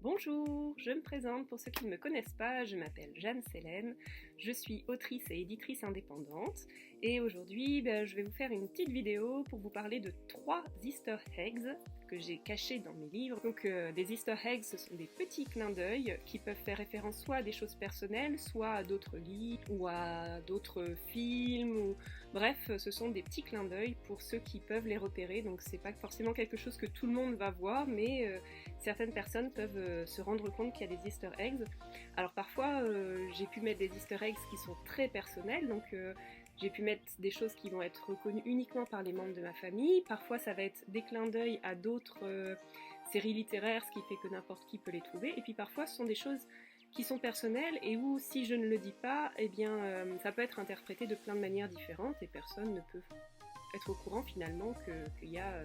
Bonjour, je me présente pour ceux qui ne me connaissent pas, je m'appelle Jeanne Sélène, je suis autrice et éditrice indépendante et aujourd'hui je vais vous faire une petite vidéo pour vous parler de 3 Easter eggs que j'ai cachés dans mes livres. Donc des Easter eggs, ce sont des petits clins d'œil qui peuvent faire référence soit à des choses personnelles, soit à d'autres livres ou à d'autres films, ou... bref, ce sont des petits clins d'œil pour ceux qui peuvent les repérer, donc c'est pas forcément quelque chose que tout le monde va voir, mais certaines personnes peuvent se rendre compte qu'il y a des Easter eggs. Alors parfois, j'ai pu mettre des Easter eggs qui sont très personnels, donc j'ai pu mettre des choses qui vont être reconnues uniquement par les membres de ma famille. Parfois, ça va être des clins d'œil à d'autres séries littéraires, ce qui fait que n'importe qui peut les trouver. Et puis parfois, ce sont des choses qui sont personnelles et où, si je ne le dis pas, eh bien, ça peut être interprété de plein de manières différentes et personne ne peut être au courant finalement qu'il y a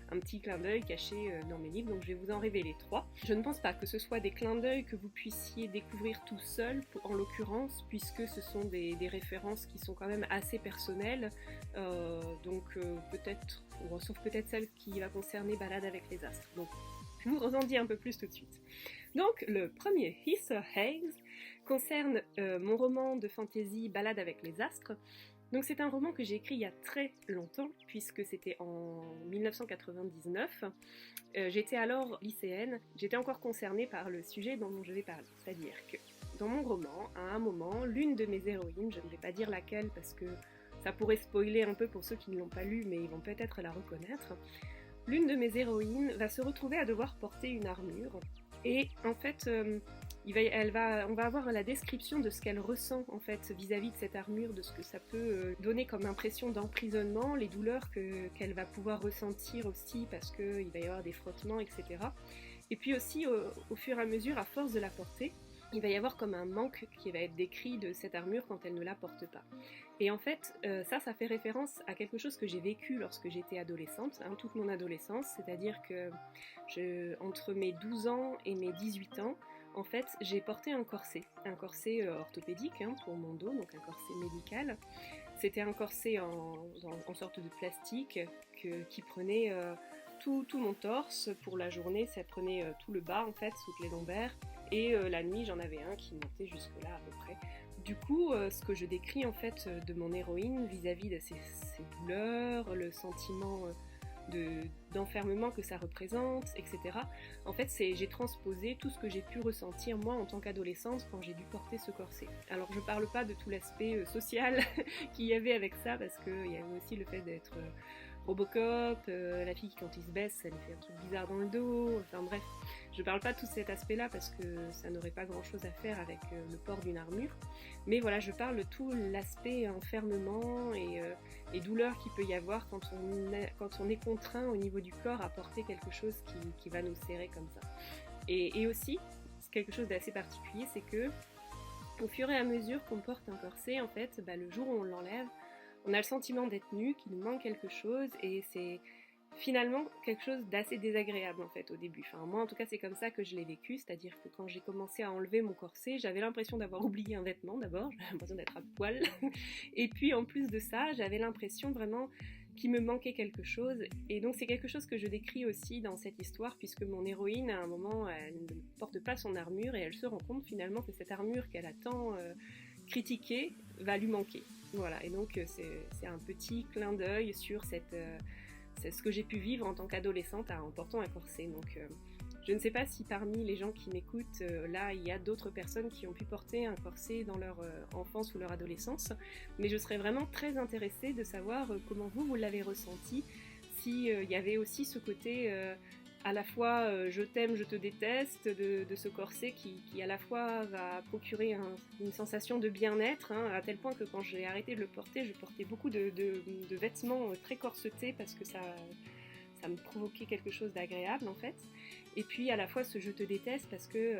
un petit clin d'œil caché dans mes livres, donc je vais vous en révéler 3. Je ne pense pas que ce soit des clins d'œil que vous puissiez découvrir tout seul, en l'occurrence, puisque ce sont des références qui sont quand même assez personnelles, donc peut-être, sauf peut-être celle qui va concerner Balade avec les astres. Donc je vous en dis un peu plus tout de suite. Donc le premier Easter egg concerne mon roman de fantasy Balade avec les astres. Donc c'est un roman que j'ai écrit il y a très longtemps, puisque c'était en 1999. J'étais alors lycéenne, j'étais encore concernée par le sujet dont je vais parler. C'est-à-dire que dans mon roman, à un moment, l'une de mes héroïnes, je ne vais pas dire laquelle parce que ça pourrait spoiler un peu pour ceux qui ne l'ont pas lu, mais ils vont peut-être la reconnaître, l'une de mes héroïnes va se retrouver à devoir porter une armure. Et en fait, on va avoir la description de ce qu'elle ressent en fait vis-à-vis de cette armure, de ce que ça peut donner comme impression d'emprisonnement, les douleurs qu'elle va pouvoir ressentir aussi parce qu'il va y avoir des frottements, etc. Et puis aussi au fur et à mesure, à force de la porter, il va y avoir comme un manque qui va être décrit de cette armure quand elle ne la porte pas. Et en fait, ça fait référence à quelque chose que j'ai vécu lorsque j'étais adolescente, toute mon adolescence, c'est-à-dire que entre mes 12 ans et mes 18 ans, en fait, j'ai porté un corset orthopédique pour mon dos, donc un corset médical. C'était un corset en sorte de plastique qui prenait tout mon torse pour la journée, ça prenait tout le bas en fait, toutes les lombaires. Et la nuit, j'en avais un qui montait jusque-là à peu près. Du coup, ce que je décris en fait de mon héroïne vis-à-vis de ses douleurs, le sentiment d'enfermement que ça représente, etc. En fait, j'ai transposé tout ce que j'ai pu ressentir moi en tant qu'adolescente quand j'ai dû porter ce corset. Alors, je parle pas de tout l'aspect social qu'il y avait avec ça, parce qu'il y avait aussi le fait d'être Robocop, la fille qui quand il se baisse, elle fait un truc bizarre dans le dos, enfin bref. Je parle pas de tout cet aspect-là parce que ça n'aurait pas grand-chose à faire avec le port d'une armure. Mais voilà, je parle de tout l'aspect enfermement et douleur qu'il peut y avoir quand on est contraint au niveau du corps à porter quelque chose qui va nous serrer comme ça. Et aussi, quelque chose d'assez particulier, c'est que au fur et à mesure qu'on porte un corset, en fait, le jour où on l'enlève, on a le sentiment d'être nu, qu'il nous manque quelque chose, et c'est finalement quelque chose d'assez désagréable en fait au début. Enfin, moi en tout cas c'est comme ça que je l'ai vécu, c'est-à-dire que quand j'ai commencé à enlever mon corset, j'avais l'impression d'avoir oublié un vêtement d'abord, j'avais l'impression d'être à poil, et puis en plus de ça, j'avais l'impression vraiment qu'il me manquait quelque chose, et donc c'est quelque chose que je décris aussi dans cette histoire, puisque mon héroïne à un moment, elle ne porte pas son armure, et elle se rend compte finalement que cette armure qu'elle a tant critiquée va lui manquer. Voilà, et donc c'est un petit clin d'œil sur c'est ce que j'ai pu vivre en tant qu'adolescente en portant un corset. Donc je ne sais pas si parmi les gens qui m'écoutent, là, il y a d'autres personnes qui ont pu porter un corset dans leur enfance ou leur adolescence, mais je serais vraiment très intéressée de savoir comment vous l'avez ressenti, s'il y avait aussi ce côté à la fois je t'aime, je te déteste de ce corset qui à la fois va procurer une sensation de bien-être, à tel point que quand j'ai arrêté de le porter, je portais beaucoup de vêtements très corsetés parce que ça me provoquait quelque chose d'agréable en fait. Et puis à la fois ce je te déteste parce que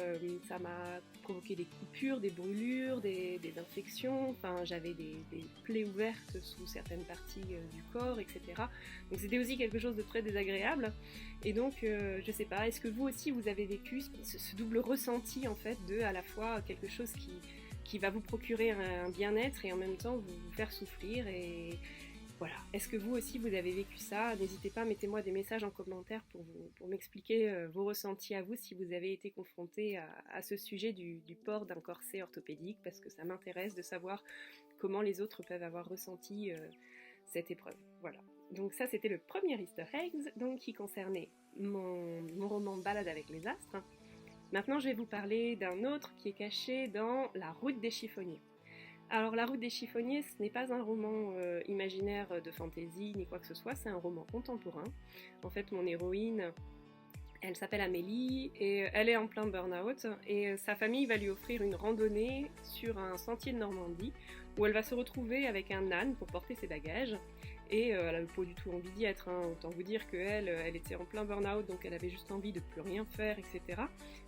ça m'a provoqué des coupures, des brûlures, des infections, enfin j'avais des plaies ouvertes sous certaines parties du corps, etc. Donc c'était aussi quelque chose de très désagréable. Et donc je sais pas, est-ce que vous aussi vous avez vécu ce double ressenti en fait de à la fois quelque chose qui va vous procurer un bien-être et en même temps vous faire souffrir Voilà, est-ce que vous aussi vous avez vécu ça? N'hésitez pas, mettez-moi des messages en commentaire pour m'expliquer vos ressentis à vous si vous avez été confronté à ce sujet du port d'un corset orthopédique, parce que ça m'intéresse de savoir comment les autres peuvent avoir ressenti cette épreuve. Voilà, donc ça c'était le premier Easter eggs, donc qui concernait mon roman Balade avec les astres. Maintenant je vais vous parler d'un autre qui est caché dans La route des chiffonniers. Alors La route des chiffonniers, ce n'est pas un roman imaginaire de fantasy ni quoi que ce soit, c'est un roman contemporain. En fait, mon héroïne, elle s'appelle Amélie et elle est en plein burn-out et sa famille va lui offrir une randonnée sur un sentier de Normandie où elle va se retrouver avec un âne pour porter ses bagages. Et elle n'avait pas du tout envie d'y être, hein. Autant vous dire qu'elle elle était en plein burn-out, donc elle avait juste envie de plus rien faire, etc.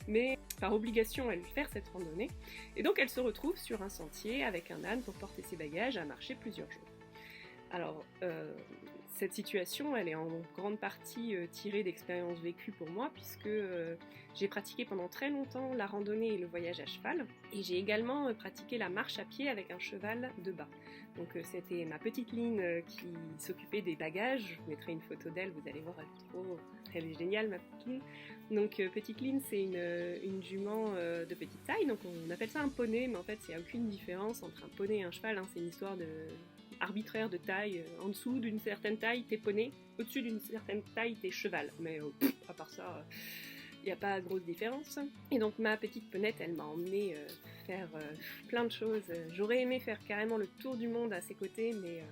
Mais par obligation, elle fait cette randonnée. Et donc elle se retrouve sur un sentier avec un âne pour porter ses bagages à marcher plusieurs jours. Alors, cette situation, elle est en grande partie tirée d'expériences vécues pour moi, puisque j'ai pratiqué pendant très longtemps la randonnée et le voyage à cheval, et j'ai également pratiqué la marche à pied avec un cheval de bas. Donc c'était ma petite Line qui s'occupait des bagages, je vous mettrai une photo d'elle, vous allez voir, elle est géniale ma petite Line. Donc petite Line, c'est une jument de petite taille, donc on appelle ça un poney, mais en fait il n'y a aucune différence entre un poney et un cheval, hein. C'est une histoire arbitraire de taille. En dessous d'une certaine taille, t'es poney, au-dessus d'une certaine taille, t'es cheval. Mais à part ça, il n'y a pas de grosse différence. Et donc ma petite ponette, elle m'a emmenée faire plein de choses. J'aurais aimé faire carrément le tour du monde à ses côtés, mais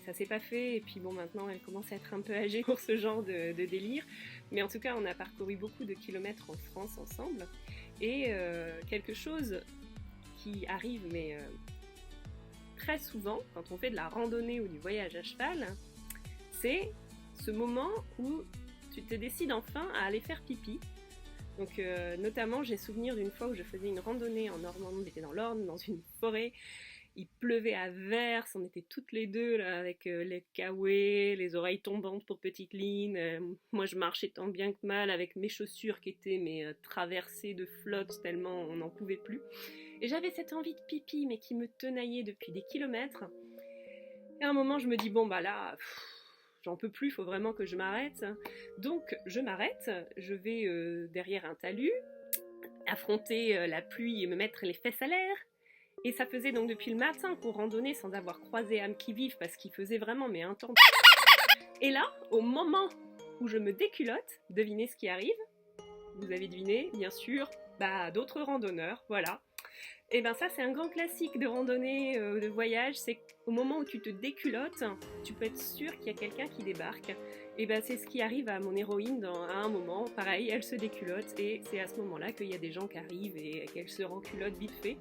ça s'est pas fait. Et puis bon, maintenant, elle commence à être un peu âgée pour ce genre de délire. Mais en tout cas, on a parcouru beaucoup de kilomètres en France ensemble. Et quelque chose qui arrive, mais très souvent, quand on fait de la randonnée ou du voyage à cheval, c'est ce moment où tu te décides enfin à aller faire pipi. Donc notamment, j'ai souvenir d'une fois où je faisais une randonnée en Normandie, j'étais dans l'Orne, dans une forêt, il pleuvait à verse, on était toutes les deux là avec les caouets, les oreilles tombantes pour petite Line. Moi je marchais tant bien que mal avec mes chaussures qui étaient traversées de flotte tellement on n'en pouvait plus. Et j'avais cette envie de pipi, mais qui me tenaillait depuis des kilomètres. Et à un moment, je me dis, bon bah là, j'en peux plus, il faut vraiment que je m'arrête. Donc je m'arrête, je vais derrière un talus, affronter la pluie et me mettre les fesses à l'air. Et ça faisait donc depuis le matin qu'on randonnait sans avoir croisé âme qui vive, parce qu'il faisait vraiment un temps. Et là, au moment où je me déculotte, devinez ce qui arrive? Vous avez deviné, bien sûr, d'autres randonneurs, voilà. Et ben ça c'est un grand classique de randonnée, de voyage, c'est qu'au moment où tu te déculottes, tu peux être sûr qu'il y a quelqu'un qui débarque. Et ben c'est ce qui arrive à mon héroïne à un moment, pareil, elle se déculotte et c'est à ce moment-là qu'il y a des gens qui arrivent et qu'elle se renculotte vite fait.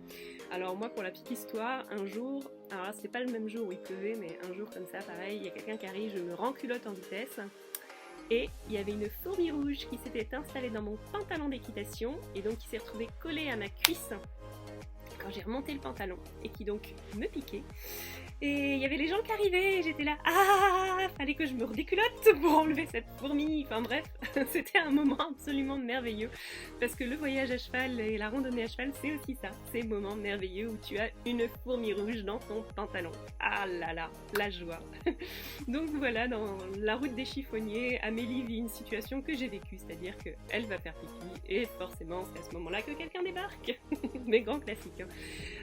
Alors moi pour la petite histoire, un jour, alors là c'était pas le même jour où il pleuvait, mais un jour comme ça pareil, il y a quelqu'un qui arrive, je me renculotte en vitesse. Et il y avait une fourmi rouge qui s'était installée dans mon pantalon d'équitation et donc qui s'est retrouvée collée à ma cuisse quand j'ai remonté le pantalon et qui donc me piquait. Et il y avait les gens qui arrivaient et j'étais là, fallait que je me redéculotte pour enlever cette fourmi. Enfin bref, c'était un moment absolument merveilleux parce que le voyage à cheval et la randonnée à cheval, c'est aussi ça, ces moments merveilleux où tu as une fourmi rouge dans ton pantalon. Ah là là, la joie. Donc voilà, dans La route des chiffonniers, Amélie vit une situation que j'ai vécue, c'est-à-dire qu'elle va faire pipi et forcément c'est à ce moment-là que quelqu'un débarque. Mais grand classique, hein.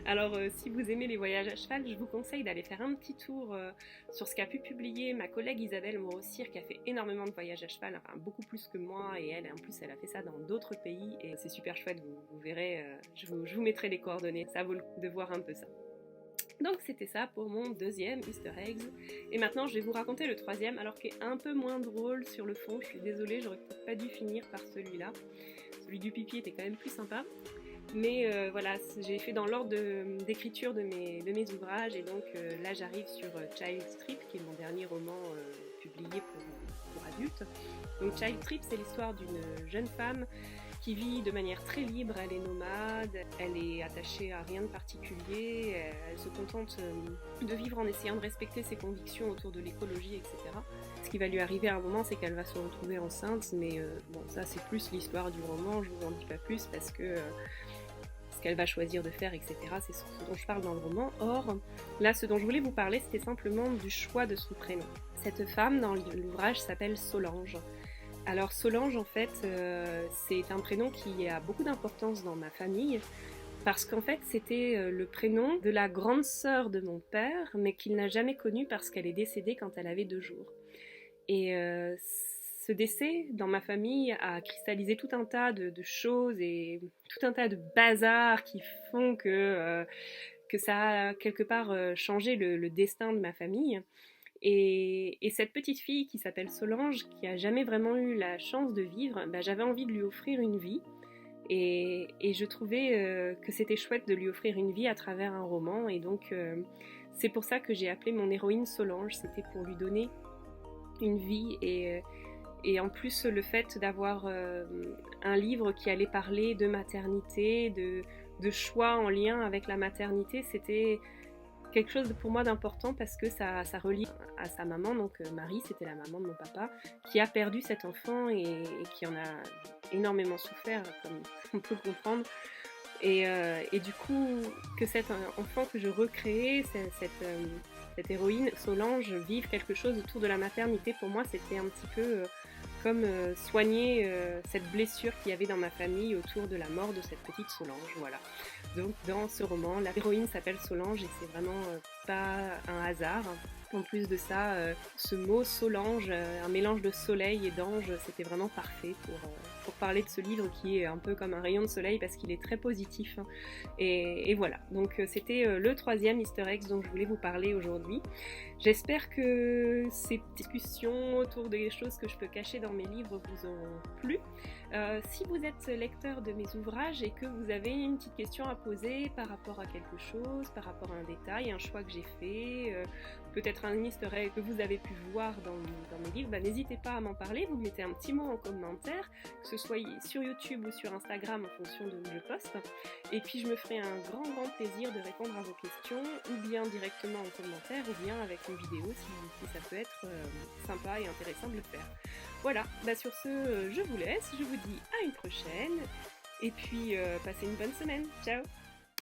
Alors si vous aimez les voyages à cheval, je vous conseille d'aller faire un petit tour sur ce qu'a pu publier ma collègue Isabelle Moreau-Cyr, qui a fait énormément de voyages à cheval, enfin beaucoup plus que moi, et elle en plus elle a fait ça dans d'autres pays et c'est super chouette, vous verrez, je vous mettrai les coordonnées, ça vaut le coup de voir un peu ça. Donc c'était ça pour mon deuxième Easter eggs. Et maintenant je vais vous raconter le troisième, alors qui est un peu moins drôle sur le fond, je suis désolée, j'aurais peut-être pas dû finir par celui-là. Celui du pipi était quand même plus sympa. Mais voilà, j'ai fait dans l'ordre d'écriture de mes ouvrages et donc là j'arrive sur Child Trip, qui est mon dernier roman publié pour adultes. Donc Child Trip, c'est l'histoire d'une jeune femme qui vit de manière très libre, elle est nomade, elle est attachée à rien de particulier, elle se contente de vivre en essayant de respecter ses convictions autour de l'écologie, etc. Ce qui va lui arriver à un moment, c'est qu'elle va se retrouver enceinte, mais bon, ça c'est plus l'histoire du roman, je vous en dis pas plus parce que qu'elle va choisir de faire, etc. C'est ce dont je parle dans le roman. Or, là, ce dont je voulais vous parler, c'était simplement du choix de son prénom. Cette femme, dans l'ouvrage, s'appelle Solange. Alors Solange, en fait, c'est un prénom qui a beaucoup d'importance dans ma famille, parce qu'en fait, c'était le prénom de la grande sœur de mon père, mais qu'il n'a jamais connue parce qu'elle est décédée quand elle avait 2 jours. Et ce décès, dans ma famille, a cristallisé tout un tas de choses et tout un tas de bazars qui font que ça a quelque part changé le destin de ma famille. Et cette petite fille qui s'appelle Solange, qui a jamais vraiment eu la chance de vivre, bah, j'avais envie de lui offrir une vie. Et je trouvais que c'était chouette de lui offrir une vie à travers un roman. Et donc c'est pour ça que j'ai appelé mon héroïne Solange. C'était pour lui donner une vie. Et en plus le fait d'avoir un livre qui allait parler de maternité, de choix en lien avec la maternité, c'était quelque chose pour moi d'important parce que ça relie à sa maman, donc Marie, c'était la maman de mon papa, qui a perdu cet enfant et qui en a énormément souffert, comme on peut le comprendre. Et du coup, que cet enfant que je recréais, cette héroïne, Solange, vive quelque chose autour de la maternité, pour moi, c'était un petit peu comme soigner cette blessure qu'il y avait dans ma famille autour de la mort de cette petite Solange, voilà. Donc dans ce roman, la héroïne s'appelle Solange et c'est vraiment pas un hasard. En plus de ça, ce mot Solange, un mélange de soleil et d'ange, c'était vraiment parfait pour parler de ce livre qui est un peu comme un rayon de soleil parce qu'il est très positif. Et voilà, donc c'était le 3e Easter egg dont je voulais vous parler aujourd'hui. J'espère que ces discussions autour des choses que je peux cacher dans mes livres vous ont plu. Si vous êtes lecteur de mes ouvrages et que vous avez une petite question à poser par rapport à quelque chose, par rapport à un détail, un choix que j'ai fait, peut-être un easter egg que vous avez pu voir dans mes livres, bah, n'hésitez pas à m'en parler, vous mettez un petit mot en commentaire, que ce soit sur YouTube ou sur Instagram en fonction de où je poste. Et puis je me ferai un grand plaisir de répondre à vos questions, ou bien directement en commentaire, ou bien avec une vidéo si ça peut être sympa et intéressant de le faire. Voilà, bah sur ce, je vous laisse, je vous dis à une prochaine, et puis passez une bonne semaine, ciao!